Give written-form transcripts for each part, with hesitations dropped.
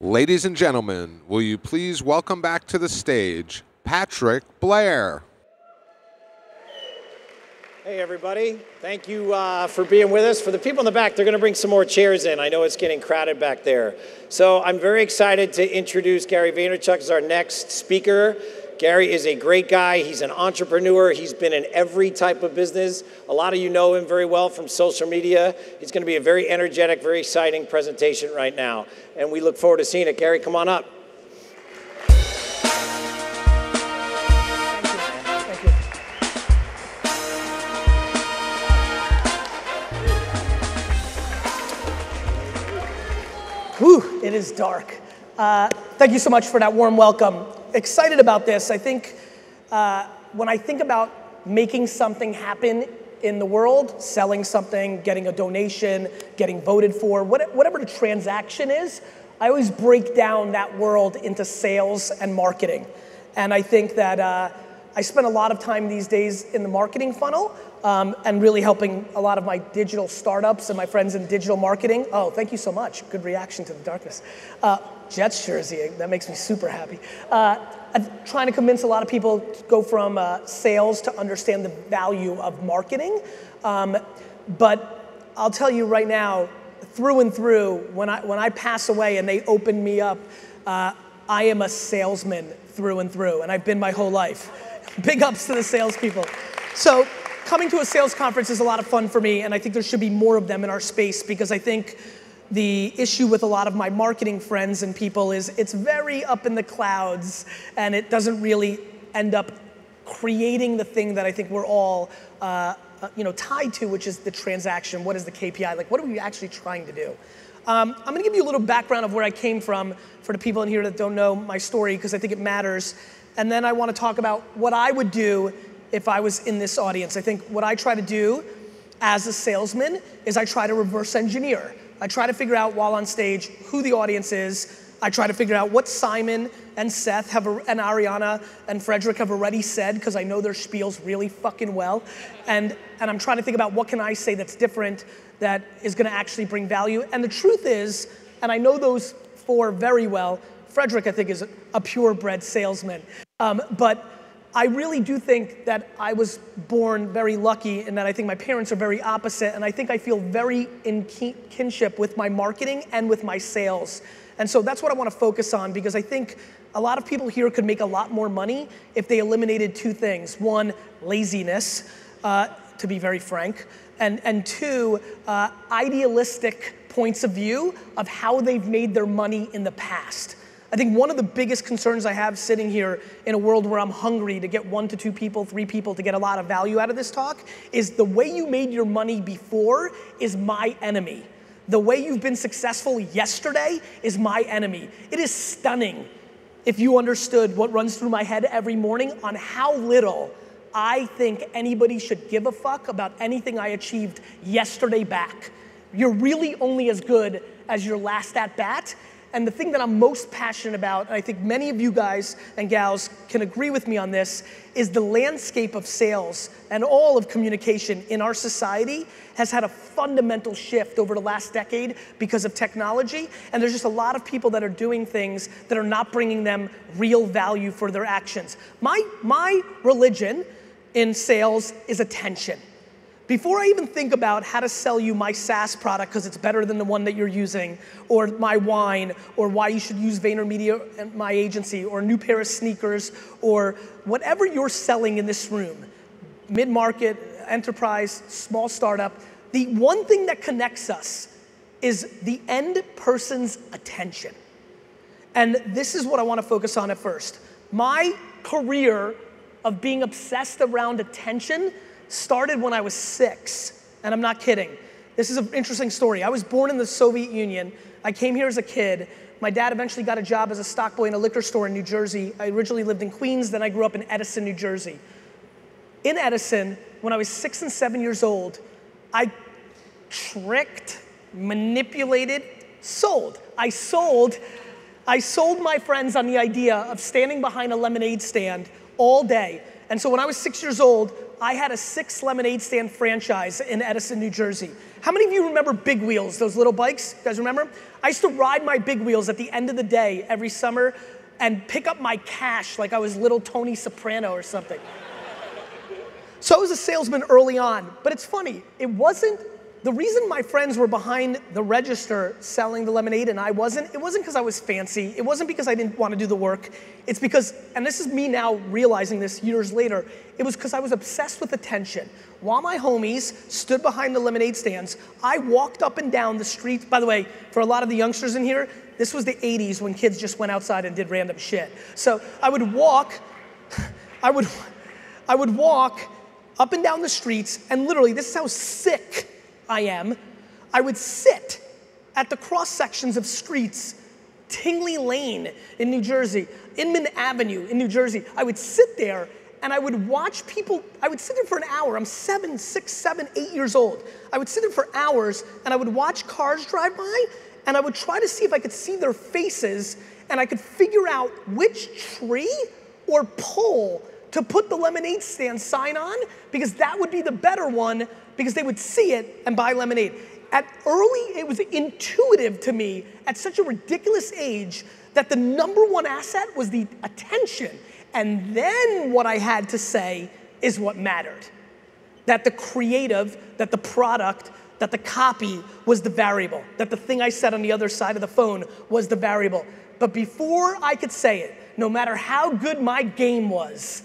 Ladies and gentlemen, will you please welcome back to the stage, Patrick Blair. Hey everybody, thank you for being with us. For the people in the back, they're gonna bring some more chairs in. I know it's getting crowded back there. So I'm very excited to introduce Gary Vaynerchuk as our next speaker. Gary is a great guy. He's an entrepreneur. He's been in every type of business. A lot of you know him very well from social media. It's going to be a very energetic, very exciting presentation right now. And we look forward to seeing it. Gary, come on up. Thank you. Whew, it is dark. Thank you so much for that warm welcome. Excited about this. I think when I think about making something happen in the world, selling something, getting a donation, getting voted for, whatever the transaction is, I always break down that world into sales and marketing. And I think that I spend a lot of time these days in the marketing funnel and really helping a lot of my digital startups and my friends in digital marketing. Oh, thank you so much. Good reaction to the darkness. Jets jersey, that makes me super happy. I'm trying to convince a lot of people to go from sales to understand the value of marketing. But I'll tell you right now, through and through, when I pass away and they open me up, I am a salesman through and through, and I've been my whole life. Big ups to the salespeople. So coming to a sales conference is a lot of fun for me, and I think there should be more of them in our space, because I think the issue with a lot of my marketing friends and people is it's very up in the clouds, and it doesn't really end up creating the thing that I think we're all tied to, which is the transaction. What is the KPI? Like, what are we actually trying to do? I'm gonna give you a little background of where I came from for the people in here that don't know my story, because I think it matters. And then I wanna talk about what I would do if I was in this audience. I think what I try to do as a salesman is I try to reverse engineer. I try to figure out while on stage who the audience is. I try to figure out what Simon and Seth and Ariana and Frederick have already said, because I know their spiels really fucking well. And I'm trying to think about what can I say that's different, that is gonna actually bring value. And the truth is, and I know those four very well, Frederick I think is a purebred salesman. But I really do think that I was born very lucky, and that I think my parents are very opposite, and I think I feel very in kinship with my marketing and with my sales. And so that's what I want to focus on, because I think a lot of people here could make a lot more money if they eliminated two things. One, laziness, to be very frank, and two, idealistic points of view of how they've made their money in the past. I think one of the biggest concerns I have sitting here in a world where I'm hungry to get 1 to 2 people, 3 people to get a lot of value out of this talk is the way you made your money before is my enemy. The way you've been successful yesterday is my enemy. It is stunning if you understood what runs through my head every morning on how little I think anybody should give a fuck about anything I achieved yesterday back. You're really only as good as your last at bat. And the thing that I'm most passionate about, and I think many of you guys and gals can agree with me on this, is the landscape of sales and all of communication in our society has had a fundamental shift over the last decade because of technology. And there's just a lot of people that are doing things that are not bringing them real value for their actions. My religion in sales is attention. Before I even think about how to sell you my SaaS product because it's better than the one that you're using, or my wine, or why you should use VaynerMedia and my agency, or a new pair of sneakers, or whatever you're selling in this room, mid-market, enterprise, small startup, the one thing that connects us is the end person's attention. And this is what I want to focus on at first. My career of being obsessed around attention started when I was 6, and I'm not kidding. This is an interesting story. I was born in the Soviet Union. I came here as a kid. My dad eventually got a job as a stock boy in a liquor store in New Jersey. I originally lived in Queens, then I grew up in Edison, New Jersey. In Edison, when I was 6 and 7 years old, I tricked, manipulated, sold. I sold my friends on the idea of standing behind a lemonade stand all day. And so when I was 6 years old, I had a 6 lemonade stand franchise in Edison, New Jersey. How many of you remember Big Wheels, those little bikes? You guys remember? I used to ride my Big Wheels at the end of the day every summer and pick up my cash like I was little Tony Soprano or something. So I was a salesman early on, but it's funny, the reason my friends were behind the register selling the lemonade and I wasn't, it wasn't because I was fancy, it wasn't because I didn't want to do the work, it's because, and this is me now realizing this years later, it was because I was obsessed with attention. While my homies stood behind the lemonade stands, I walked up and down the streets. By the way, for a lot of the youngsters in here, this was the 80s when kids just went outside and did random shit. So I would walk up and down the streets, and literally, this is how sick I am. I would sit at the cross sections of streets, Tingley Lane in New Jersey, Inman Avenue in New Jersey. I would sit there and I would watch people, I would sit there for an hour. I'm 7, 6, 7, 8 years old. I would sit there for hours and I would watch cars drive by and I would try to see if I could see their faces and I could figure out which tree or pole to put the lemonade stand sign on, because that would be the better one, because they would see it and buy lemonade. It was intuitive to me at such a ridiculous age that the #1 asset was the attention. And then what I had to say is what mattered. That the creative, that the product, that the copy was the variable, that the thing I said on the other side of the phone was the variable. But before I could say it, no matter how good my game was,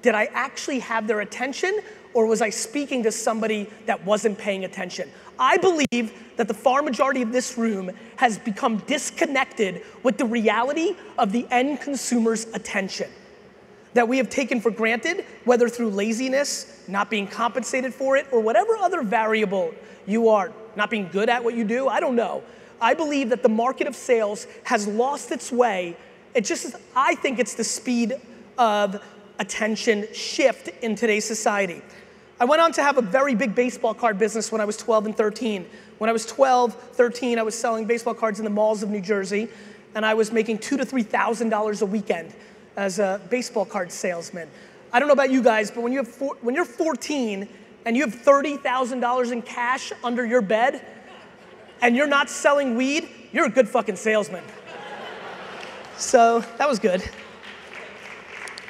did I actually have their attention, or was I speaking to somebody that wasn't paying attention? I believe that the far majority of this room has become disconnected with the reality of the end consumer's attention that we have taken for granted, whether through laziness, not being compensated for it, or whatever other variable you are, not being good at what you do, I don't know. I believe that the market of sales has lost its way. I think it's the speed of attention shift in today's society. I went on to have a very big baseball card business when I was 12 and 13. When I was 12, 13, I was selling baseball cards in the malls of New Jersey, and I was making $2,000 to $3,000 a weekend as a baseball card salesman. I don't know about you guys, but when you're 14 and you have $30,000 in cash under your bed and you're not selling weed, you're a good fucking salesman. So that was good.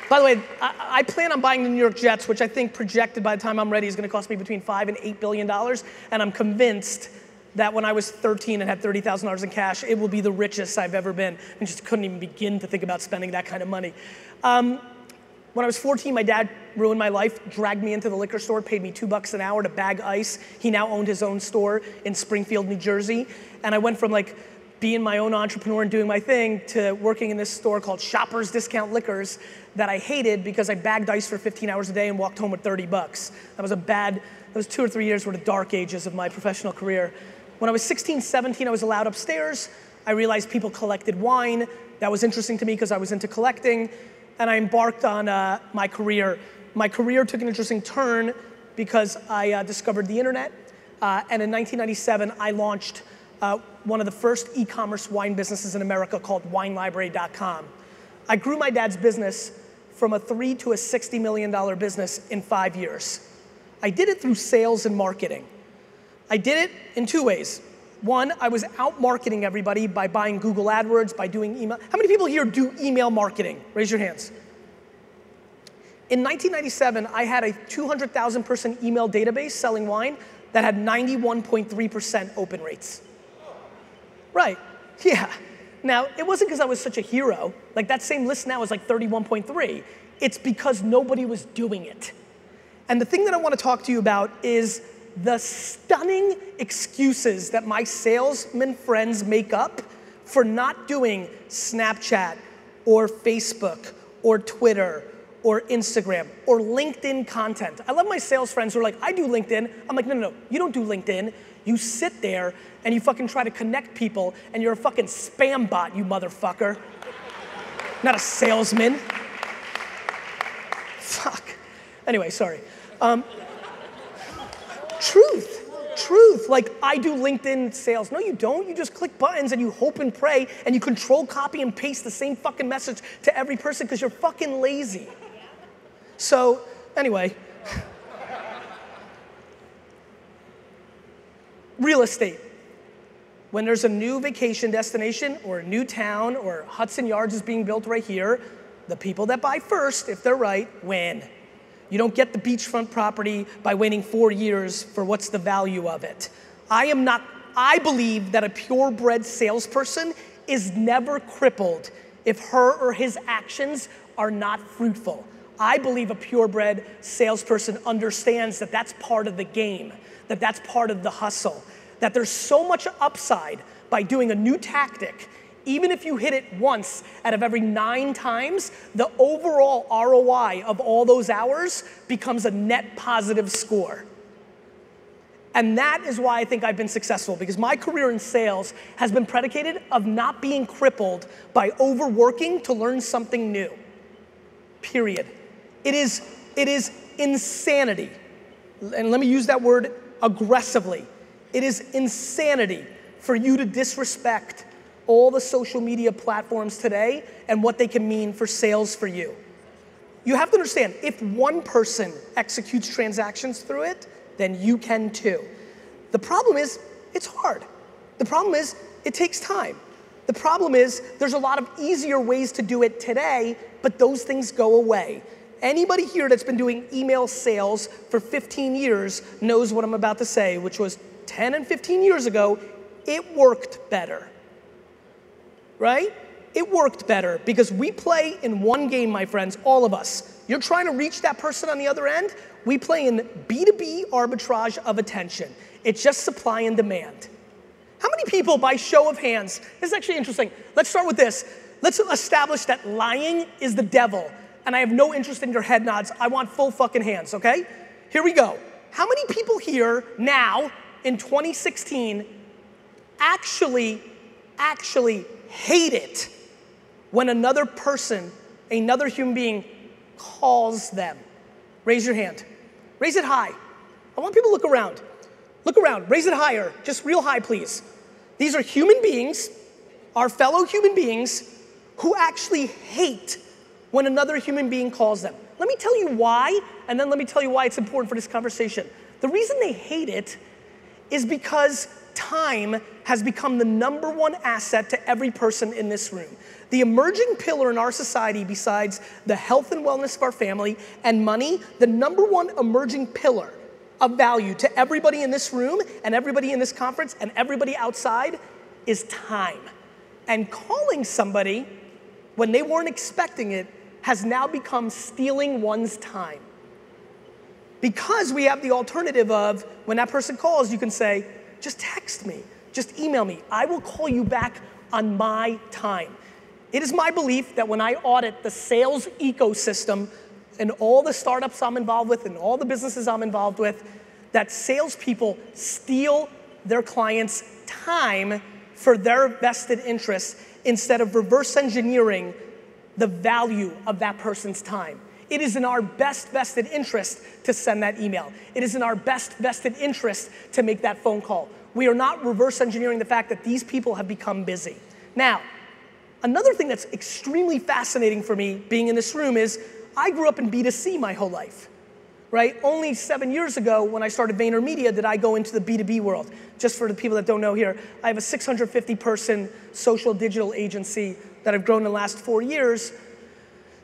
By the way, I plan on buying the New York Jets, which I think projected by the time I'm ready is gonna cost me between $5 and $8 billion, and I'm convinced that when I was 13 and had $30,000 in cash, it will be the richest I've ever been. I just couldn't even begin to think about spending that kind of money. When I was 14, my dad ruined my life, dragged me into the liquor store, paid me $2 an hour to bag ice. He now owned his own store in Springfield, New Jersey, and I went from being my own entrepreneur and doing my thing to working in this store called Shoppers Discount Liquors that I hated because I bagged ice for 15 hours a day and walked home with $30. That was 2 or 3 years were the dark ages of my professional career. When I was 16, 17, I was allowed upstairs. I realized people collected wine. That was interesting to me because I was into collecting, and I embarked on my career. My career took an interesting turn because I discovered the internet, and in 1997, I launched one of the first e-commerce wine businesses in America called WineLibrary.com. I grew my dad's business from a $3 to a $60 million business in 5 years. I did it through sales and marketing. I did it in 2 ways. One, I was out marketing everybody by buying Google AdWords, by doing email. How many people here do email marketing? Raise your hands. In 1997, I had a 200,000 person email database selling wine that had 91.3% open rates. Right, yeah. Now, it wasn't because I was such a hero. That same list now is 31.3. It's because nobody was doing it. And the thing that I want to talk to you about is the stunning excuses that my salesman friends make up for not doing Snapchat or Facebook or Twitter or Instagram or LinkedIn content. I love my sales friends who are like, I do LinkedIn. I'm like, no, you don't do LinkedIn. You sit there and you fucking try to connect people and you're a fucking spam bot, you motherfucker. Not a salesman. Fuck. Anyway, sorry. Truth. I do LinkedIn sales. No, you don't. You just click buttons and you hope and pray and you control, copy, and paste the same fucking message to every person because you're fucking lazy. So, anyway, Real estate. When there's a new vacation destination or a new town or Hudson Yards is being built right here, the people that buy first, if they're right, win. You don't get the beachfront property by waiting 4 years for what's the value of it. I believe that a purebred salesperson is never crippled if her or his actions are not fruitful. I believe a purebred salesperson understands that that's part of the game, that that's part of the hustle, that there's so much upside by doing a new tactic. Even if you hit it once out of every 9 times, the overall ROI of all those hours becomes a net positive score. And that is why I think I've been successful, because my career in sales has been predicated of not being crippled by overworking to learn something new, period. It is insanity, and let me use that word aggressively. It is insanity for you to disrespect all the social media platforms today and what they can mean for sales for you. You have to understand, if one person executes transactions through it, then you can too. The problem is, it's hard. The problem is, it takes time. The problem is, there's a lot of easier ways to do it today, but those things go away. Anybody here that's been doing email sales for 15 years knows what I'm about to say, which was 10 and 15 years ago, it worked better, right? It worked better because we play in one game, my friends, all of us. You're trying to reach that person on the other end. We play in B2B arbitrage of attention. It's just supply and demand. How many people, by show of hands, this is actually interesting. Let's start with this. Let's establish that lying is the devil. And I have no interest in your head nods. I want full fucking hands, okay? Here we go. How many people here now in 2016 actually hate it when another person, another human being, calls them? Raise your hand. Raise it high. I want people to look around. Look around. Raise it higher. Just real high, please. These are human beings, our fellow human beings, who actually hate when another human being calls them. Let me tell you why, and then let me tell you why it's important for this conversation. The reason they hate it is because time has become the #1 asset to every person in this room. The emerging pillar in our society, besides the health and wellness of our family and money, the #1 emerging pillar of value to everybody in this room and everybody in this conference and everybody outside is time. And calling somebody when they weren't expecting it has now become stealing one's time. Because we have the alternative of, when that person calls, you can say, just text me, just email me. I will call you back on my time. It is my belief that when I audit the sales ecosystem and all the startups I'm involved with and all the businesses I'm involved with, that salespeople steal their clients' time for their vested interests instead of reverse engineering the value of that person's time. It is in our best vested interest to send that email. It is in our best vested interest to make that phone call. We are not reverse engineering the fact that these people have become busy. Now, another thing that's extremely fascinating for me being in this room is I grew up in B2C my whole life, right? Only 7 years ago when I started VaynerMedia did I go into the B2B world. Just for the people that don't know here, I have a 650 person social digital agency that I've grown in the last 4 years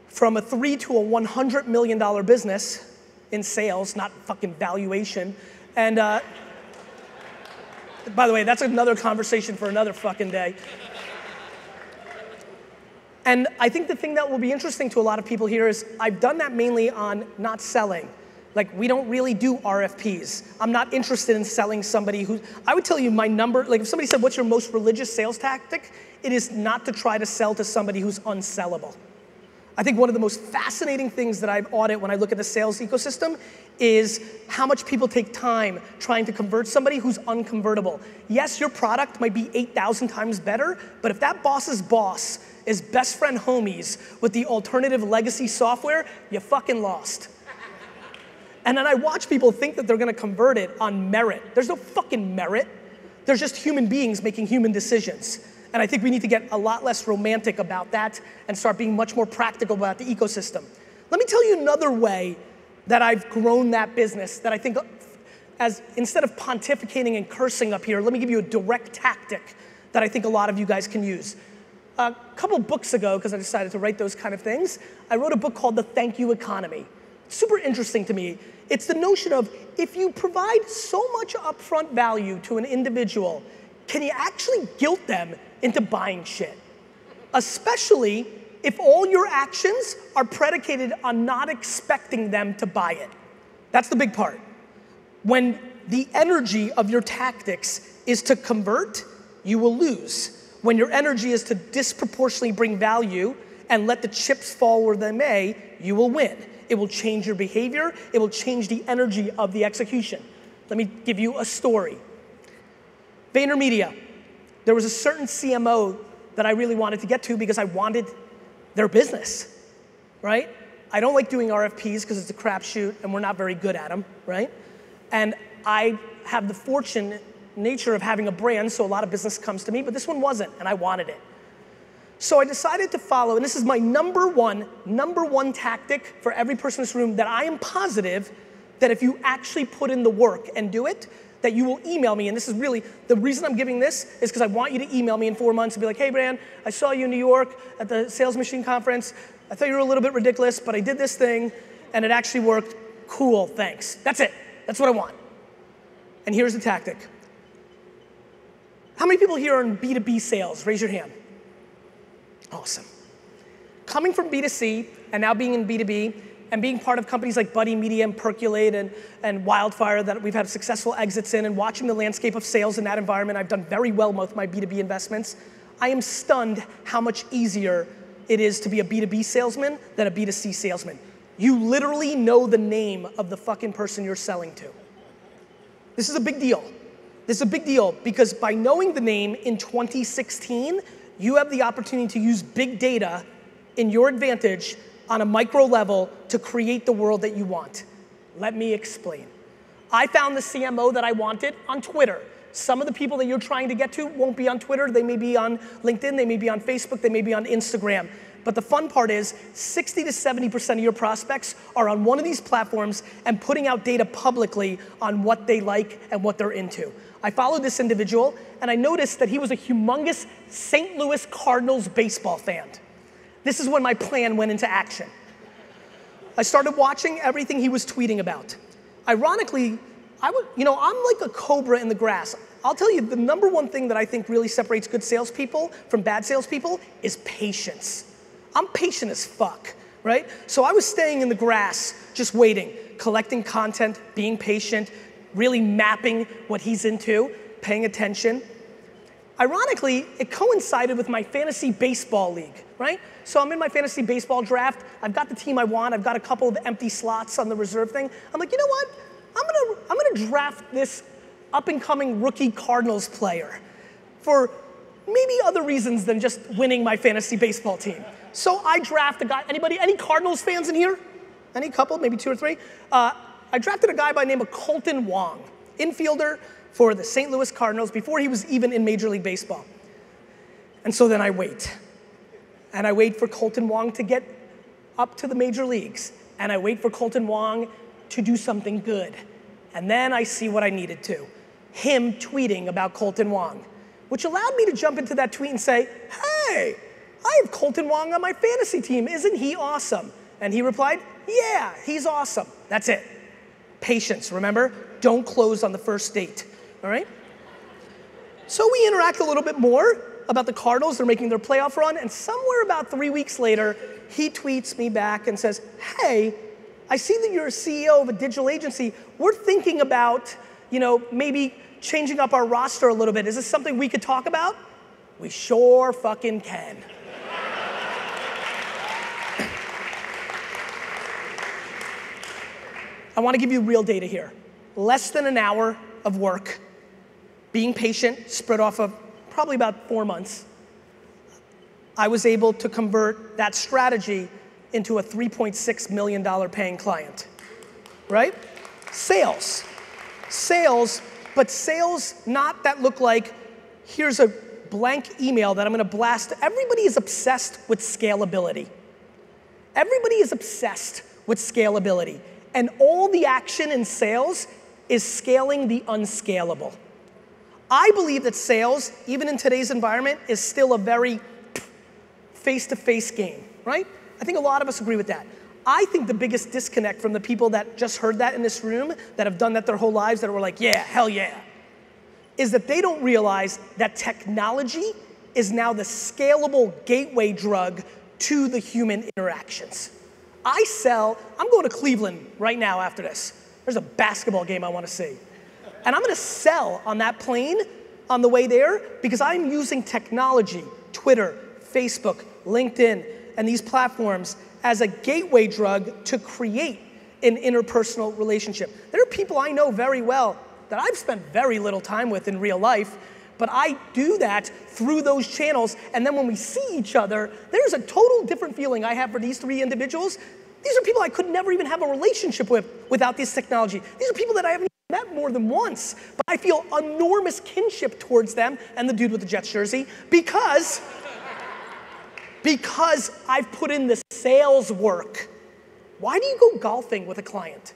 from a $3 to a $100 million business in sales, not fucking valuation. And by the way, that's another conversation for another fucking day. And I think the thing that will be interesting to a lot of people here is I've done that mainly on not selling. Like, we don't really do RFPs. I'm not interested in selling somebody who, I would tell you my number, like if somebody said, what's your most religious sales tactic? It is not to try to sell to somebody who's unsellable. I think one of the most fascinating things that I audit when I look at the sales ecosystem is how much people take time trying to convert somebody who's unconvertible. Yes, your product might be 8,000 times better, but if that boss's boss is best friend homies with the alternative legacy software, you fucking lost. And then I watch people think that they're gonna convert it on merit. There's no fucking merit. There's just human beings making human decisions. And I think we need to get a lot less romantic about that and start being much more practical about the ecosystem. Let me tell you another way that I've grown that business that I think as instead of pontificating and cursing up here, let me give you a direct tactic that I think a lot of you guys can use. A couple books ago, because I decided to write those kind of things, I wrote a book called The Thank You Economy. Super interesting to me. It's the notion of if you provide so much upfront value to an individual, can you actually guilt them into buying shit? Especially if all your actions are predicated on not expecting them to buy it. That's the big part. When the energy of your tactics is to convert, you will lose. When your energy is to disproportionately bring value and let the chips fall where they may, you will win. It will change your behavior. It will change the energy of the execution. Let me give you a story. VaynerMedia. There was a certain CMO that I really wanted to get to because I wanted their business, right? I don't like doing RFPs because it's a crapshoot and we're not very good at them, right? And I have the fortunate nature of having a brand, so a lot of business comes to me, but this one wasn't, and I wanted it. So I decided to follow, and this is my number one tactic for every person in this room that I am positive that if you actually put in the work and do it, that you will email me, and this is really, the reason I'm giving this is because I want you to email me in 4 months and be like, hey, Brand, I saw you in New York at the Sales Machine Conference. I thought you were a little bit ridiculous, but I did this thing, and it actually worked. Cool, thanks. That's it. That's what I want. And here's the tactic. How many people here are in B2B sales? Raise your hand. Awesome. Coming from B2C and now being in B2B and being part of companies like Buddy Media and Percolate and Wildfire that we've had successful exits in and watching the landscape of sales in that environment, I've done very well with my B2B investments. I am stunned how much easier it is to be a B2B salesman than a B2C salesman. You literally know the name of the fucking person you're selling to. This is a big deal. This is a big deal because by knowing the name in 2016, you have the opportunity to use big data in your advantage on a micro level to create the world that you want. Let me explain. I found the CMO that I wanted on Twitter. Some of the people that you're trying to get to won't be on Twitter. They may be on LinkedIn, they may be on Facebook, they may be on Instagram. But the fun part is 60 to 70% of your prospects are on one of these platforms and putting out data publicly on what they like and what they're into. I followed this individual and I noticed that he was a humongous St. Louis Cardinals baseball fan. This is when my plan went into action. I started watching everything he was tweeting about. Ironically, I'm like a cobra in the grass. I'll tell you, the number one thing that I think really separates good salespeople from bad salespeople is patience. I'm patient as fuck, right? So I was staying in the grass, just waiting, collecting content, being patient, really mapping what he's into, paying attention. Ironically, it coincided with my fantasy baseball league, right? So I'm in my fantasy baseball draft. I've got the team I want. I've got a couple of empty slots on the reserve thing. I'm like, you know what? I'm gonna draft this up-and-coming rookie Cardinals player for maybe other reasons than just winning my fantasy baseball team. So I draft a guy. Any Cardinals fans in here? Any couple, maybe 2 or 3? I drafted a guy by the name of Colton Wong, infielder for the St. Louis Cardinals before he was even in Major League Baseball. And so then I wait. And I wait for Colton Wong to get up to the major leagues. And I wait for Colton Wong to do something good. And then I see what I needed to. Him tweeting about Colton Wong, which allowed me to jump into that tweet and say, hey, I have Colton Wong on my fantasy team. Isn't he awesome? And he replied, yeah, he's awesome. That's it. Patience, remember? Don't close on the first date, all right? So we interact a little bit more about the Cardinals. They're making their playoff run, and somewhere about 3 weeks later, he tweets me back and says, hey, I see that you're a CEO of a digital agency. We're thinking about, maybe changing up our roster a little bit. Is this something we could talk about? We sure fucking can. I want to give you real data here. Less than an hour of work, being patient, spread off of probably about 4 months, I was able to convert that strategy into a $3.6 million paying client, right? Sales, but sales not that look like, here's a blank email that I'm gonna blast. Everybody is obsessed with scalability. Everybody is obsessed with scalability. And all the action in sales is scaling the unscalable. I believe that sales, even in today's environment, is still a very face-to-face game, right? I think a lot of us agree with that. I think the biggest disconnect from the people that just heard that in this room, that have done that their whole lives, that were like, yeah, hell yeah, is that they don't realize that technology is now the scalable gateway drug to the human interactions. I'm going to Cleveland right now after this. There's a basketball game I want to see. And I'm going to sell on that plane on the way there because I'm using technology, Twitter, Facebook, LinkedIn, and these platforms as a gateway drug to create an interpersonal relationship. There are people I know very well that I've spent very little time with in real life, but I do that through those channels, and then when we see each other, there's a total different feeling I have for these three individuals. These are people I could never even have a relationship with without this technology. These are people that I haven't met more than once, but I feel enormous kinship towards them and the dude with the Jets jersey because I've put in the sales work. Why do you go golfing with a client?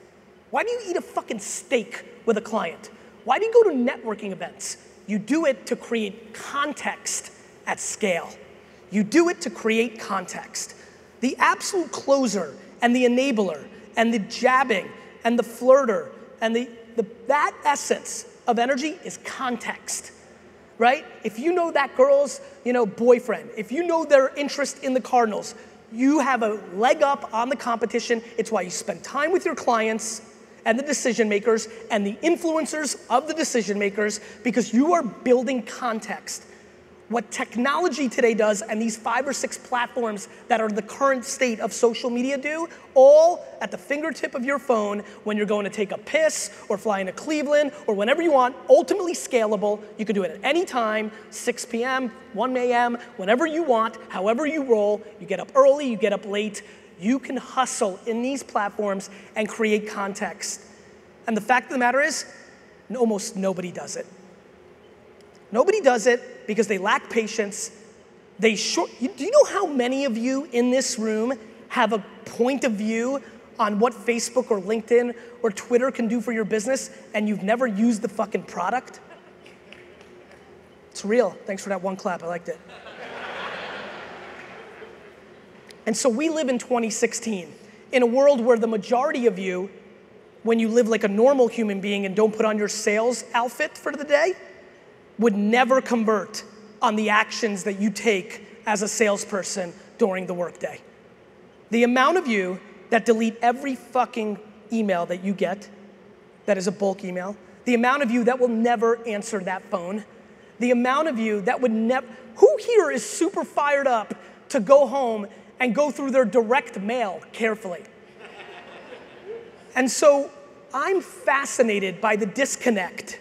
Why do you eat a fucking steak with a client? Why do you go to networking events? You do it to create context at scale. You do it to create context. The absolute closer and the enabler and the jabbing and the flirter and that essence of energy is context, right? If you know that girl's, boyfriend, if you know their interest in the Cardinals, you have a leg up on the competition. It's why you spend time with your clients and the decision makers and the influencers of the decision makers, because you are building context. What technology today does, and these 5 or 6 platforms that are the current state of social media do, all at the fingertip of your phone when you're going to take a piss or flying to Cleveland or whenever you want, ultimately scalable. You can do it at any time, 6 p.m., 1 a.m., whenever you want, however you roll. You get up early, you get up late. You can hustle in these platforms and create context. And the fact of the matter is, almost nobody does it. Nobody does it because they lack patience. Do you know how many of you in this room have a point of view on what Facebook or LinkedIn or Twitter can do for your business and you've never used the fucking product? It's real. Thanks for that one clap. I liked it. And so we live in 2016 in a world where the majority of you, when you live like a normal human being and don't put on your sales outfit for the day, would never convert on the actions that you take as a salesperson during the workday. The amount of you that delete every fucking email that you get, that is a bulk email, the amount of you that will never answer that phone, the amount of you that would never, who here is super fired up to go home and go through their direct mail carefully? And so I'm fascinated by the disconnect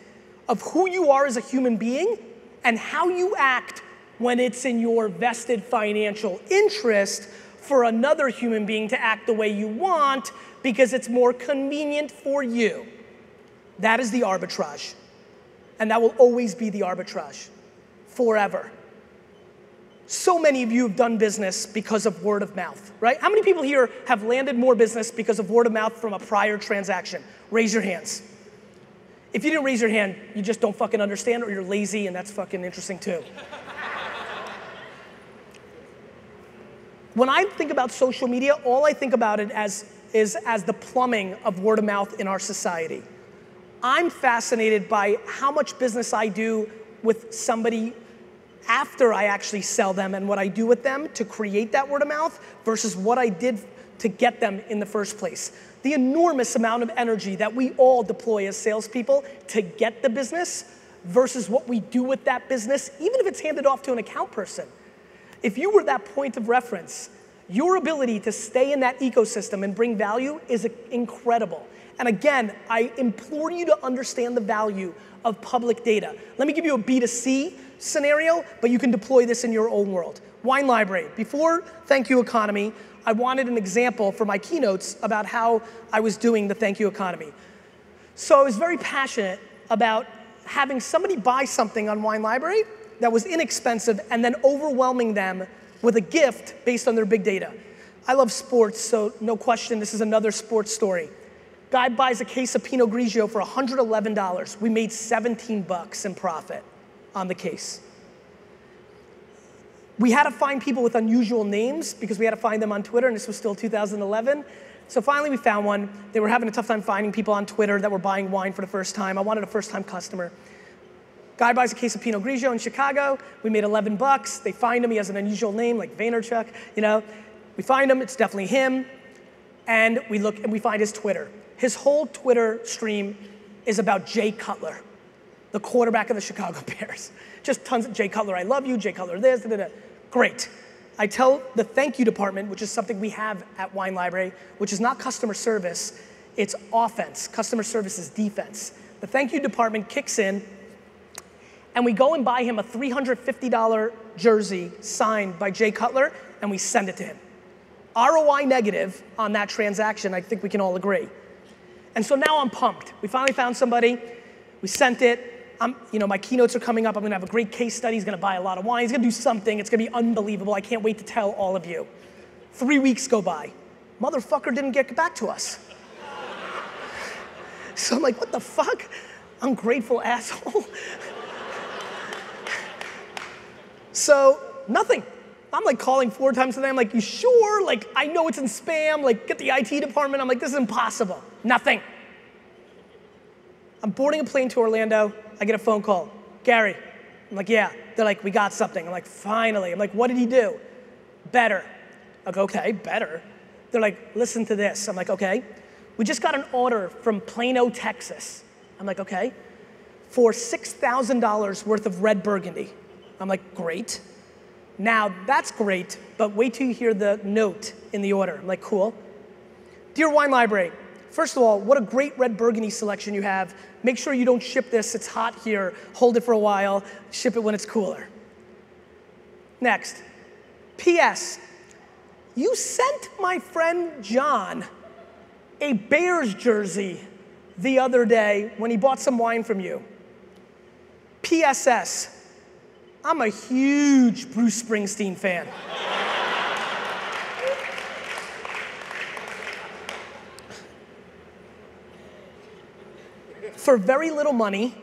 of who you are as a human being and how you act when it's in your vested financial interest for another human being to act the way you want because it's more convenient for you. That is the arbitrage. And that will always be the arbitrage, forever. So many of you have done business because of word of mouth, right? How many people here have landed more business because of word of mouth from a prior transaction? Raise your hands. If you didn't raise your hand, you just don't fucking understand, or you're lazy, and that's fucking interesting too. When I think about social media, all I think about it as the plumbing of word of mouth in our society. I'm fascinated by how much business I do with somebody after I actually sell them and what I do with them to create that word of mouth versus what I did to get them in the first place. The enormous amount of energy that we all deploy as salespeople to get the business versus what we do with that business, even if it's handed off to an account person. If you were that point of reference, your ability to stay in that ecosystem and bring value is incredible. And again, I implore you to understand the value of public data. Let me give you a B2C scenario, but you can deploy this in your own world. Wine library. Before Thank You Economy, I wanted an example for my keynotes about how I was doing the thank you economy. So I was very passionate about having somebody buy something on Wine Library that was inexpensive and then overwhelming them with a gift based on their big data. I love sports, so no question, this is another sports story. Guy buys a case of Pinot Grigio for $111. We made 17 bucks in profit on the case. We had to find people with unusual names because we had to find them on Twitter, and this was still 2011. So finally we found one. They were having a tough time finding people on Twitter that were buying wine for the first time. I wanted a first-time customer. Guy buys a case of Pinot Grigio in Chicago. We made 11 bucks. They find him. He has an unusual name like Vaynerchuk. You know, we find him. It's definitely him. And we look and we find his Twitter. His whole Twitter stream is about Jay Cutler, the quarterback of the Chicago Bears. Just tons of Jay Cutler, I love you. Jay Cutler, this, da, da, da. Great. I tell the thank you department, which is something we have at Wine Library, which is not customer service, it's offense. Customer service is defense. The thank you department kicks in, and we go and buy him a $350 jersey signed by Jay Cutler, and we send it to him. ROI negative on that transaction, I think we can all agree. And so now I'm pumped. We finally found somebody, we sent it. My keynotes are coming up. I'm gonna have a great case study. He's gonna buy a lot of wine. He's gonna do something. It's gonna be unbelievable. I can't wait to tell all of you. 3 weeks go by. Motherfucker didn't get back to us. So I'm like, what the fuck? Ungrateful asshole. So nothing. I'm like calling 4 times today. I'm like, you sure? Like, I know it's in spam. Like, get the IT department. I'm like, this is impossible. Nothing. I'm boarding a plane to Orlando. I get a phone call. Gary. I'm like, yeah. They're like, we got something. I'm like, finally. I'm like, what did he do? Better. I go, okay, better. They're like, listen to this. I'm like, okay. We just got an order from Plano, Texas. I'm like, okay. For $6,000 worth of red Burgundy. I'm like, great. Now, that's great, but wait till you hear the note in the order. I'm like, cool. Dear Wine Library, first of all, what a great red Burgundy selection you have. Make sure you don't ship this, it's hot here. Hold it for a while, ship it when it's cooler. Next, P.S. You sent my friend John a Bears jersey the other day when he bought some wine from you. P.S.S. I'm a huge Bruce Springsteen fan. For very little money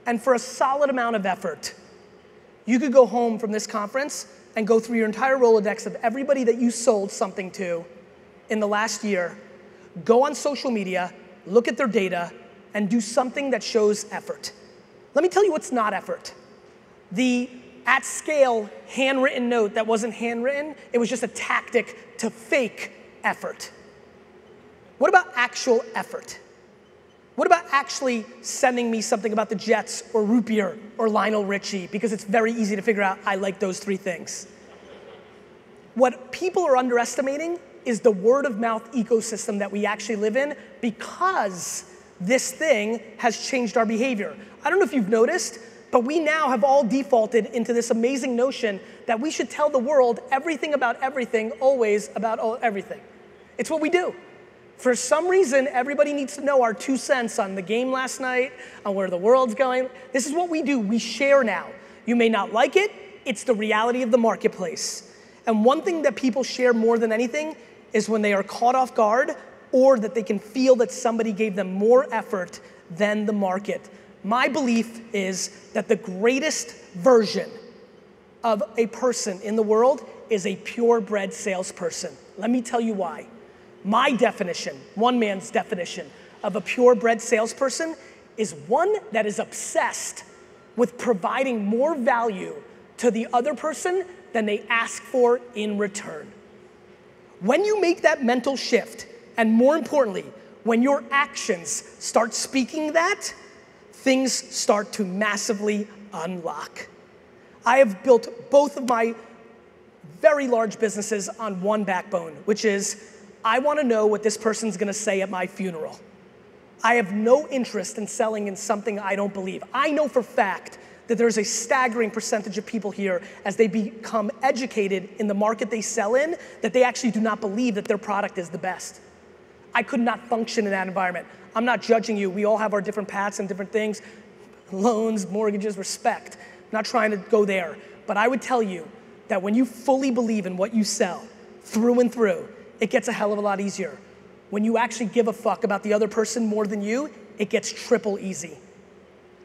and for a solid amount of effort, you could go home from this conference and go through your entire Rolodex of everybody that you sold something to in the last year, go on social media, look at their data, and do something that shows effort. Let me tell you what's not effort. The at scale handwritten note that wasn't handwritten, it was just a tactic to fake effort. What about actual effort? What about actually sending me something about the Jets or root beer or Lionel Richie, because it's very easy to figure out I like those 3 things. What people are underestimating is the word of mouth ecosystem that we actually live in, because this thing has changed our behavior. I don't know if you've noticed, but we now have all defaulted into this amazing notion that we should tell the world everything about everything, always about everything. It's what we do. For some reason, everybody needs to know our 2 cents on the game last night, on where the world's going. This is what we do. We share now. You may not like it. It's the reality of the marketplace. And one thing that people share more than anything is when they are caught off guard or that they can feel that somebody gave them more effort than the market. My belief is that the greatest version of a person in the world is a purebred salesperson. Let me tell you why. My definition, one man's definition of a purebred salesperson is one that is obsessed with providing more value to the other person than they ask for in return. When you make that mental shift, and more importantly, when your actions start speaking that, things start to massively unlock. I have built both of my very large businesses on one backbone, which is I want to know what this person's going to say at my funeral. I have no interest in selling in something I don't believe. I know for fact that there's a staggering percentage of people here as they become educated in the market they sell in, that they actually do not believe that their product is the best. I could not function in that environment. I'm not judging you. We all have our different paths and different things. Loans, mortgages, respect. I'm not trying to go there. But I would tell you that when you fully believe in what you sell, through and through, it gets a hell of a lot easier. when you actually give a fuck about the other person more than you, it gets triple easy.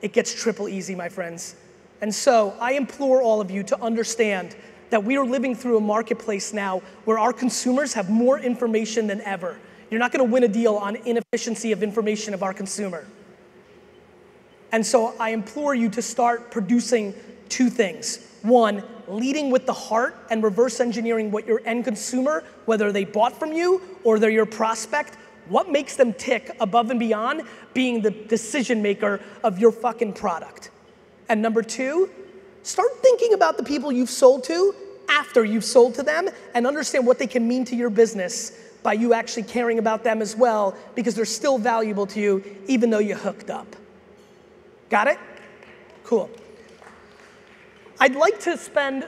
It gets triple easy, my friends. And so I implore all of you to understand that we are living through a marketplace now where our consumers have more information than ever. You're not gonna win a deal on inefficiency of information of our consumer. And so I implore you to start producing two things. One, leading with the heart and reverse engineering what your end consumer, whether they bought from you or they're your prospect, what makes them tick above and beyond being the decision maker of your fucking product. And number two, start thinking about the people you've sold to after you've sold to them and understand what they can mean to your business by you actually caring about them as well, because they're still valuable to you even though you hooked up. Got it? Cool. I'd like to spend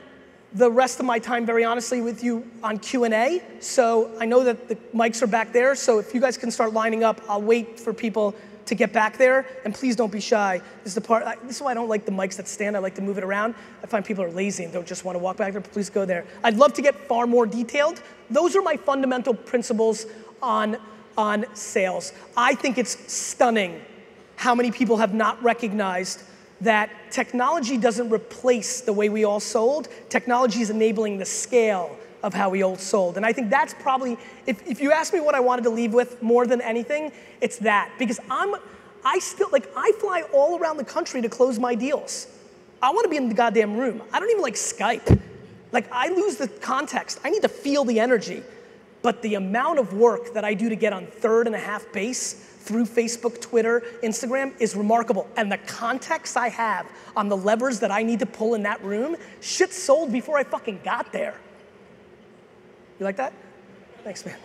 the rest of my time, very honestly, with you on Q&A. So I know that the mics are back there, so if you guys can start lining up, I'll wait for people to get back there, and please don't be shy. This is why I don't like the mics that stand. I like to move it around. I find people are lazy and don't just want to walk back there. Please go there. I'd love to get far more detailed. Those are my fundamental principles on sales. I think it's stunning how many people have not recognized that technology doesn't replace the way we all sold. Technology is enabling the scale of how we all sold. And I think that's probably, if you ask me what I wanted to leave with more than anything, it's that. Because I fly all around the country to close my deals. I want to be in the goddamn room. I don't even like Skype. Like, I lose the context. I need to feel the energy. But the amount of work that I do to get on third and a half base through Facebook, Twitter, Instagram is remarkable. And the context I have on the levers that I need to pull in that room, shit sold before I fucking got there. You like that? Thanks, man.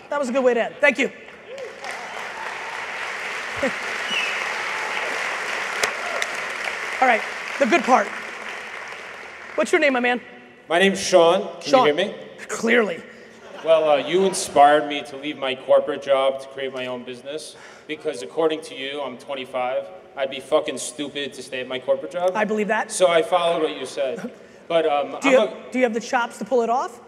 That was a good way to end. Thank you. All right, the good part. What's your name, my man? My name's Sean. Can you hear me? Clearly. Well, you inspired me to leave my corporate job to create my own business because according to you, I'm 25. I'd be fucking stupid to stay at my corporate job. I believe that. So I followed what you said. But do you have the chops to pull it off?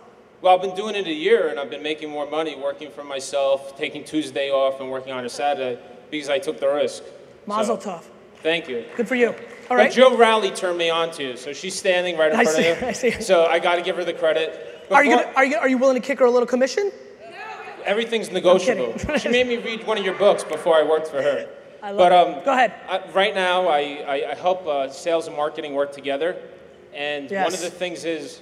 Well, I've been doing it a year and I've been making more money working for myself, taking Tuesday off and working on a Saturday because I took the risk. Mazel tov. Thank you. Good for you. All right. But Joe Rowley turned me on to you, so she's standing right in front of you. I see. So I got to give her the credit. Are you willing to kick her a little commission? Everything's negotiable. She made me read one of your books before I worked for her. I love it. Go ahead. Right now, I help sales and marketing work together. And one of the things is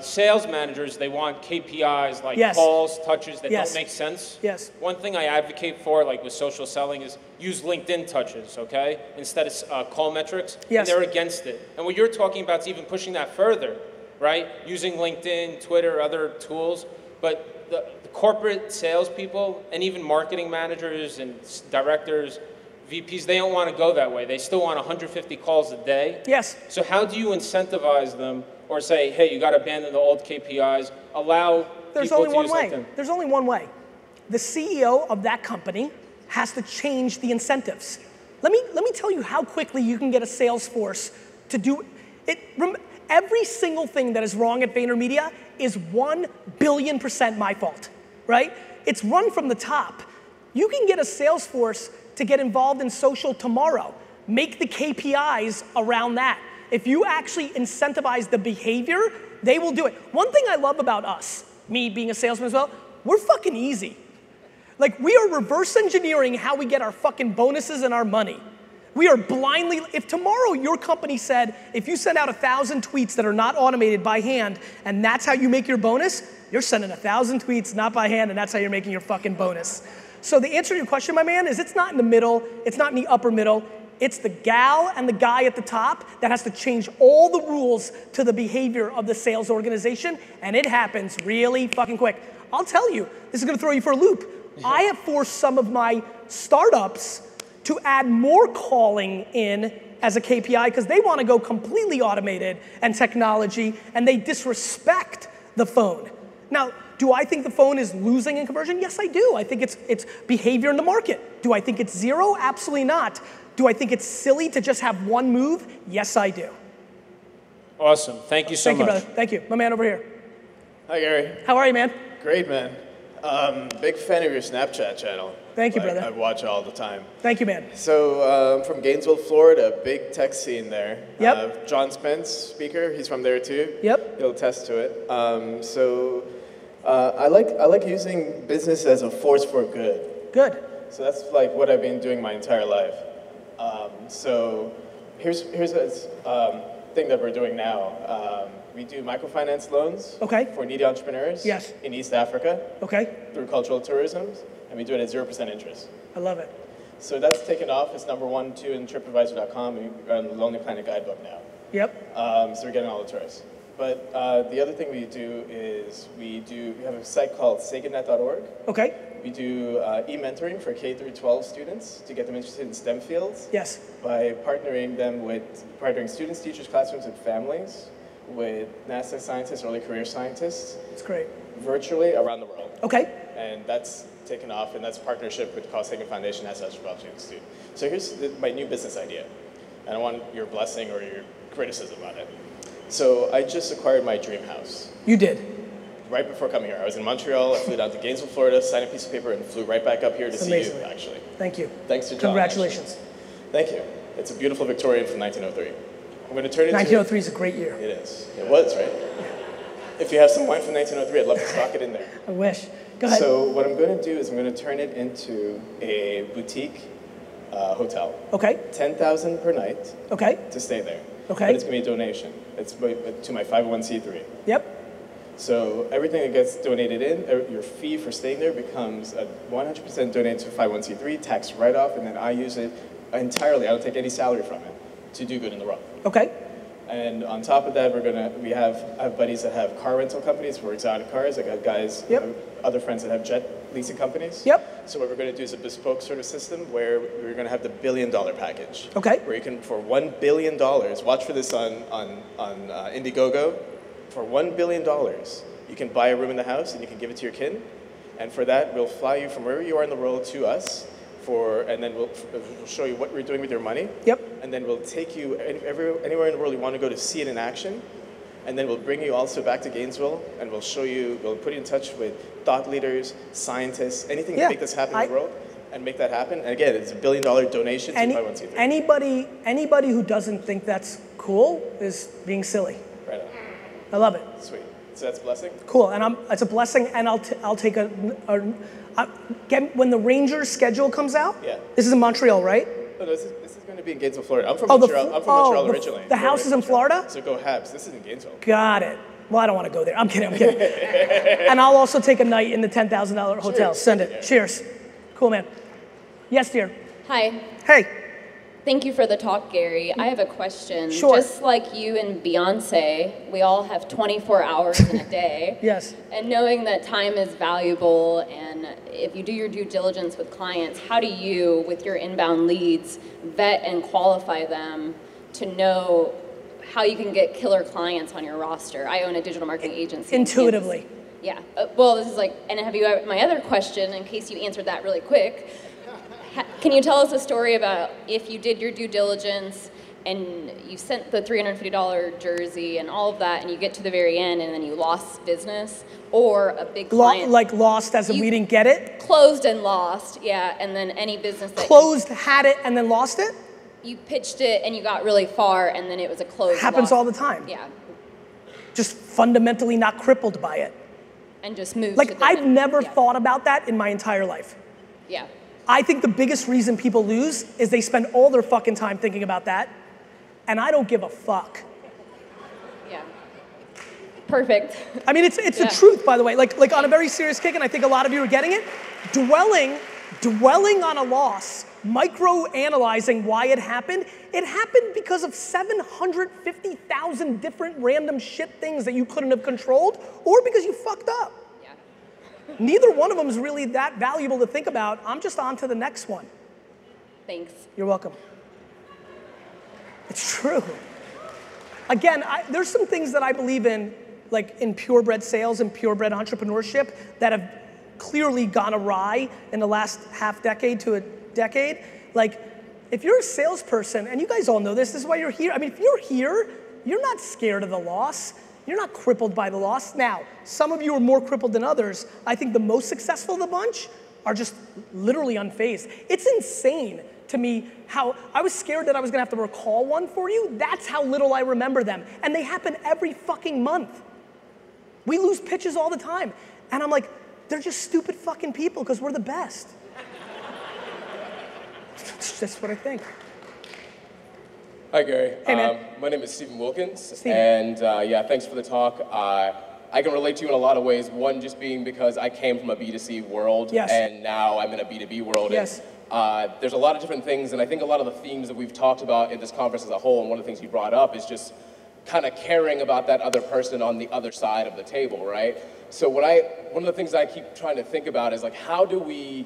sales managers, they want KPIs like calls, touches that don't make sense. Yes. One thing I advocate for, like with social selling, is use LinkedIn touches, okay? Instead of call metrics. Yes. And they're against it. And what you're talking about is even pushing that further, right? Using LinkedIn, Twitter, other tools. But the corporate salespeople and even marketing managers and directors, VPs, they don't want to go that way. They still want 150 calls a day. Yes. So how do you incentivize them or say, hey, you got to abandon the old KPIs, allow There's people only to one use way. LinkedIn? There's only one way. The CEO of that company has to change the incentives. Let me tell you how quickly you can get a sales force to do it. Every single thing that is wrong at VaynerMedia is 1 billion% my fault, right? It's run from the top. You can get a sales force to get involved in social tomorrow. Make the KPIs around that. If you actually incentivize the behavior, they will do it. One thing I love about us, me being a salesman as well, we're fucking easy. Like, we are reverse engineering how we get our fucking bonuses and our money. We are blindly, if tomorrow your company said, if you send out 1,000 tweets that are not automated by hand, and that's how you make your bonus, you're sending 1,000 tweets not by hand, and that's how you're making your fucking bonus. So the answer to your question, my man, is it's not in the middle, it's not in the upper middle, it's the gal and the guy at the top that has to change all the rules to the behavior of the sales organization, and it happens really fucking quick. I'll tell you, this is gonna throw you for a loop. I have forced some of my startups to add more calling in as a KPI because they want to go completely automated and technology, and they disrespect the phone. Now, do I think the phone is losing in conversion? Yes, I do. I think it's behavior in the market. Do I think it's zero? Absolutely not. Do I think it's silly to just have one move? Yes, I do. Awesome. Thank you so much. Thank you, brother. Thank you. My man over here. Hi, Gary. How are you, man? Great, man. Big fan of your Snapchat channel. Thank you, brother. I watch all the time. Thank you, man. So I'm from Gainesville, Florida, big tech scene there. Yep. John Spence, speaker, he's from there too. Yep. He'll attest to it. I like using business as a force for good. Good. So that's like what I've been doing my entire life. So here's a thing that we're doing now. We do microfinance loans for needy entrepreneurs in East Africa through cultural tourism, and we do it at 0% interest. I love it. So that's taken off. It's number 1, 2 in TripAdvisor.com. We're on the Lonely Planet guidebook now. Yep. So we're getting all the tourists. But the other thing we do is we have a site called SaganNet.org. Okay. We do e-mentoring for K through 12 students to get them interested in STEM fields. Yes. By partnering students, teachers, classrooms, and families with NASA scientists, early career scientists. That's great. Virtually around the world. Okay. And that's taken off, and that's a partnership with the Carl Sagan Foundation, NASA Astrobiology Institute. So here's my new business idea, and I want your blessing or your criticism on it. So I just acquired my dream house. You did? Right before coming here. I was in Montreal, I flew down to Gainesville, Florida, signed a piece of paper, and flew right back up here to see you, actually. Thank you. Thanks to John. Congratulations. Actually. Thank you. It's a beautiful Victorian from 1903. I'm going to turn it 1903 is a great year. It is. It was, right? If you have some wine from 1903, I'd love to stock it in there. I wish. Go ahead. So what I'm going to do is I'm going to turn it into a boutique hotel. Okay. $10,000 per night. Okay. To stay there. Okay. But it's going to be a donation. It's to my 501c3. Yep. So everything that gets donated in, your fee for staying there becomes a 100% donated to 501c3, tax write-off, and then I use it entirely. I don't take any salary from it to do good in the world. Okay. And on top of that, I have buddies that have car rental companies for exotic cars. I got guys, other friends that have jet leasing companies. Yep. So what we're going to do is a bespoke sort of system where we're going to have the $1 billion package. Okay. Where you can, for $1 billion, watch for this on Indiegogo, for $1 billion, you can buy a room in the house and you can give it to your kin. And for that, we'll fly you from wherever you are in the world to us. And then we'll show you what we're doing with your money. Yep. And then we'll take you anywhere in the world you want to go to see it in action. And then we'll bring you also back to Gainesville, and we'll put you in touch with thought leaders, scientists, anything to make this happen in the world, and make that happen. And again, it's a $1 billion donation to 501c3. Anybody who doesn't think that's cool is being silly. Right on. I love it. Sweet. So that's a blessing? Cool, and it's a blessing, and I'll take when the Rangers schedule comes out. Yeah. This is in Montreal, right? No, this is going to be in Gainesville, Florida. I'm from Montreal originally. The house is in Florida? So go Habs. This is in Gainesville. Got it. Well, I don't want to go there. I'm kidding. And I'll also take a night in the $10,000 hotel. Cheers. Send it. Yeah. Cheers. Cool, man. Yes, dear. Hi. Hey. Thank you for the talk, Gary. I have a question. Sure. Just like you and Beyonce, we all have 24 hours in a day. Yes. And knowing that time is valuable, and if you do your due diligence with clients, how do you, with your inbound leads, vet and qualify them to know how you can get killer clients on your roster? I own a digital marketing agency. Intuitively. Yeah. Well, this is like, and have you, my other question, in case you answered that really quick, can you tell us a story about if you did your due diligence and you sent the $350 jersey and all of that, and you get to the very end and then you lost business, or a big client? Like lost as in we didn't get it? Closed and lost, yeah, and then any business that had it and then lost it? You pitched it and you got really far and then it was a closed Happens loss. all the time. Yeah. Just fundamentally not crippled by it. And just moved Like, to the I've never thought about that in my entire life. Yeah. I think the biggest reason people lose is they spend all their fucking time thinking about that, and I don't give a fuck. Yeah. Perfect. I mean, it's the truth, by the way. Like on a very serious kick, and I think a lot of you are getting it. Dwelling on a loss, micro-analyzing why it happened because of 750,000 different random shit things that you couldn't have controlled, or because you fucked up. Neither one of them is really that valuable to think about. I'm just on to the next one. Thanks. You're welcome. It's true. Again, there's some things that I believe in, like in purebred sales and purebred entrepreneurship, that have clearly gone awry in the last half decade to a decade. Like, if you're a salesperson, and you guys all know this is why you're here. I mean, if you're here, you're not scared of the loss. you're not crippled by the loss. Now, some of you are more crippled than others. I think the most successful of the bunch are just literally unfazed. It's insane to me how I was scared that I was gonna have to recall one for you. That's how little I remember them. And they happen every fucking month. We lose pitches all the time. And I'm like, they're just stupid fucking people because we're the best. That's what I think. Hi, Gary. Hey, man. My name is Stephen Wilkins. Steven. And yeah, thanks for the talk. I can relate to you in a lot of ways. One, just being because I came from a B2C world, yes. and now I'm in a B2B world. Yes. And, there's a lot of different things, and I think a lot of the themes that we've talked about in this conference as a whole, and one of the things you brought up is just kind of caring about that other person on the other side of the table, right? So one of the things I keep trying to think about is like, how do we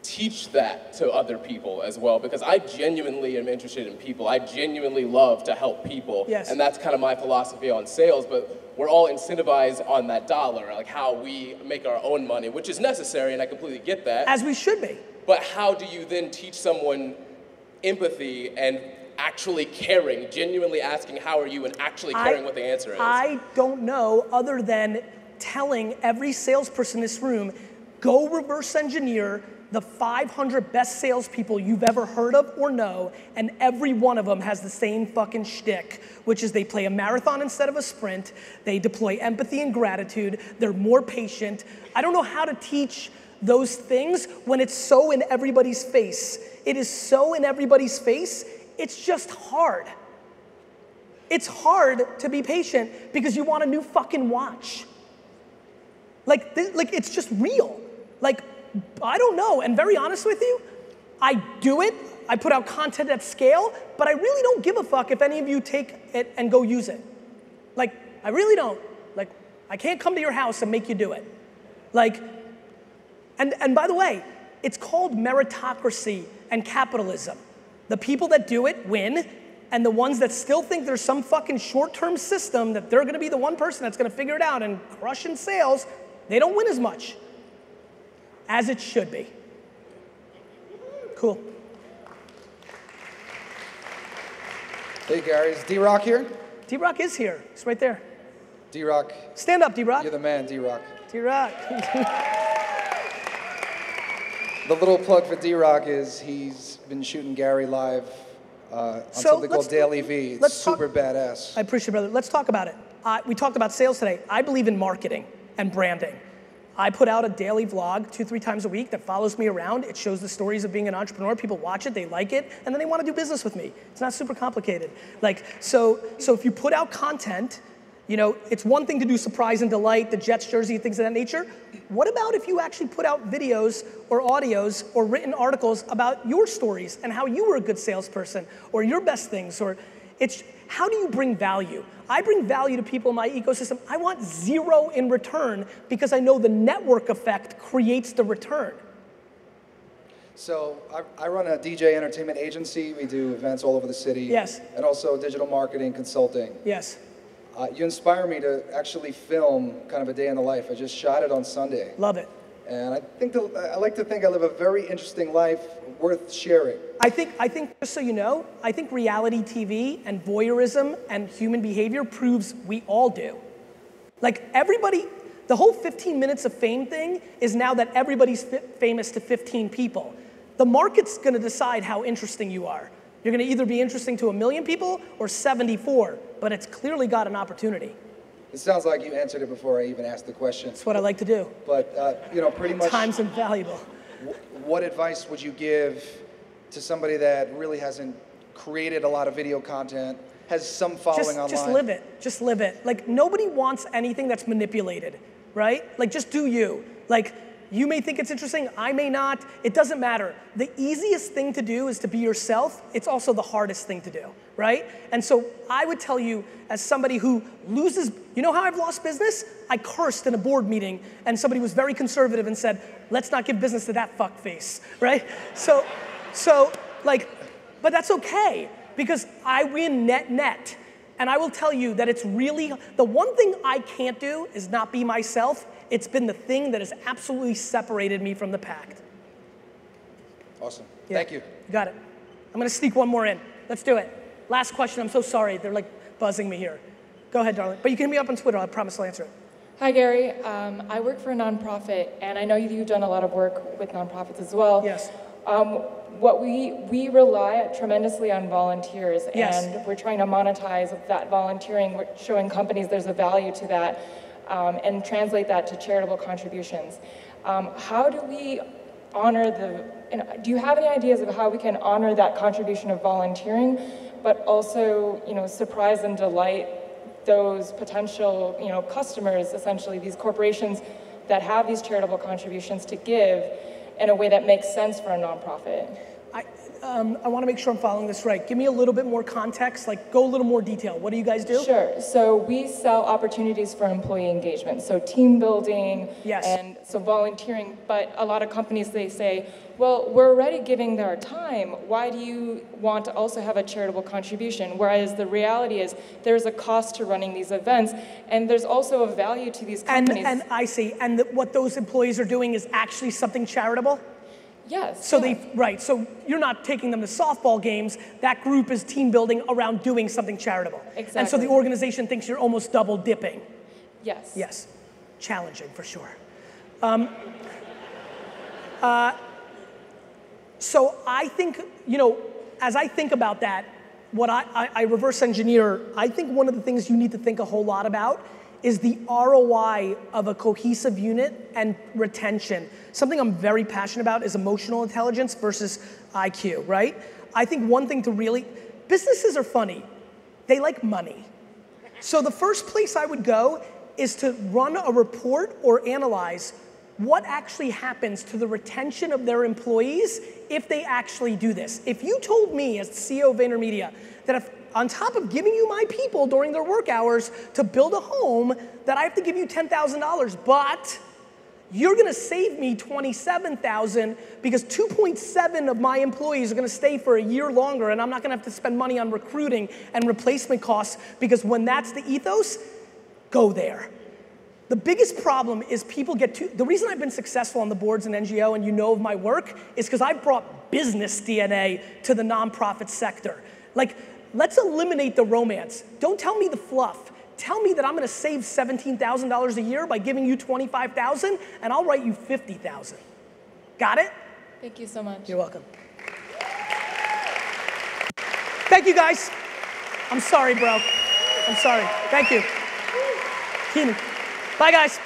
teach that to other people as well? Because I genuinely am interested in people. I genuinely love to help people. Yes. And that's kind of my philosophy on sales, but we're all incentivized on that dollar, like how we make our own money, which is necessary, and I completely get that. As we should be. But how do you then teach someone empathy and actually caring, genuinely asking how are you, and actually caring what the answer is? I don't know, other than telling every salesperson in this room, go reverse engineer the 500 best salespeople you've ever heard of or know, and every one of them has the same fucking shtick, which is they play a marathon instead of a sprint, they deploy empathy and gratitude, they're more patient. I don't know how to teach those things when it's so in everybody's face. It is so in everybody's face, it's just hard. It's hard to be patient because you want a new fucking watch. Like it's just real. Like, I don't know, and very honest with you, I do it, I put out content at scale, but I really don't give a fuck if any of you take it and go use it. Like, I really don't. Like, I can't come to your house and make you do it. Like, and by the way, it's called meritocracy and capitalism. The people that do it win, and the ones that still think there's some fucking short-term system that they're gonna be the one person that's gonna figure it out and crush in sales, they don't win as much. As it should be. Cool. Hey Gary, is D-Rock here? D-Rock is here, he's right there. D-Rock. Stand up, D-Rock. You're the man, D-Rock. D-Rock. The little plug for D-Rock is he's been shooting Gary live on something called Daily V. It's super badass. I appreciate it, brother. Let's talk about it. We talked about sales today. I believe in marketing and branding. I put out a daily vlog 2-3 times a week that follows me around. It shows the stories of being an entrepreneur. People watch it, they like it, and then they want to do business with me. It's not super complicated. Like, so if you put out content, you know, it's one thing to do surprise and delight, the Jets jersey, things of that nature. What about if you actually put out videos or audios or written articles about your stories and how you were a good salesperson or your best things, or it's, how do you bring value? I bring value to people in my ecosystem. I want zero in return because I know the network effect creates the return. So I run a DJ entertainment agency. We do events all over the city. Yes. And also digital marketing consulting. Yes. You inspire me to actually film kind of a day in the life. I just shot it on Sunday. Love it. And I like to think I live a very interesting life worth sharing. I think, just so you know, I think reality TV and voyeurism and human behavior proves we all do. Like everybody, the whole 15 minutes of fame thing is now that everybody's famous to 15 people. The market's gonna decide how interesting you are. You're gonna either be interesting to 1 million people or 74, but it's clearly got an opportunity. It sounds like you answered it before I even asked the question. That's what I like to do. But, you know, pretty much. Time's invaluable. What advice would you give to somebody that really hasn't created a lot of video content, has some following online? Just live it. Just live it. Like, nobody wants anything that's manipulated, right? Like, just do you. Like, you may think it's interesting, I may not. It doesn't matter. The easiest thing to do is to be yourself. It's also the hardest thing to do, right? And so I would tell you, as somebody who loses, you know how I've lost business? I cursed in a board meeting, and somebody was very conservative and said, let's not give business to that fuckface, right? So like, but that's okay, because I win net. And I will tell you that it's really, the one thing I can't do is not be myself. It's been the thing that has absolutely separated me from the pack. Awesome. Yeah. Thank you. You got it. I'm gonna sneak one more in. Let's do it. Last question, I'm so sorry. They're like buzzing me here. Go ahead, darling. But you can hit me up on Twitter. I promise I'll answer it. Hi, Gary. I work for a nonprofit, and I know you've done a lot of work with nonprofits as well. Yes. What we rely tremendously on volunteers, yes. and we're trying to monetize that volunteering. We're showing companies there's a value to that, and translate that to charitable contributions. How do we honor do you have any ideas of how we can honor that contribution of volunteering, but also, surprise and delight those potential, customers, essentially these corporations that have these charitable contributions to give in a way that makes sense for a nonprofit? I want to make sure I'm following this right. Give me a little bit more context, like go a little more detail. What do you guys do? Sure. So we sell opportunities for employee engagement. So team building, yes. And so volunteering. But a lot of companies, they say, well, we're already giving their time. Why do you want to also have a charitable contribution? Whereas the reality is there's a cost to running these events, and there's also a value to these companies. And I see. And what those employees are doing is actually something charitable? Yes. So right, so you're not taking them to softball games. That group is team building around doing something charitable. Exactly. And so the organization thinks you're almost double dipping. Yes. Yes. Challenging for sure. So I think, as I think about that, what I reverse engineer, I think one of the things you need to think a whole lot about is the ROI of a cohesive unit and retention. Something I'm very passionate about is emotional intelligence versus IQ, right? I think one thing to really, businesses are funny. They like money. So the first place I would go is to run a report or analyze what actually happens to the retention of their employees if they actually do this. If you told me as CEO of VaynerMedia that if on top of giving you my people during their work hours to build a home, that I have to give you $10,000, but you're gonna save me $27,000 because 2.7 of my employees are gonna stay for a year longer, and I'm not gonna have to spend money on recruiting and replacement costs, because when that's the ethos, go there. The biggest problem is people the reason I've been successful on the boards in NGO and of my work is because I've brought business DNA to the nonprofit sector. Like, let's eliminate the romance. Don't tell me the fluff. Tell me that I'm gonna save $17,000 a year by giving you $25,000, and I'll write you $50,000. Got it? Thank you so much. You're welcome. Thank you, guys. I'm sorry, bro. I'm sorry. Thank you. Keenan. Bye, guys.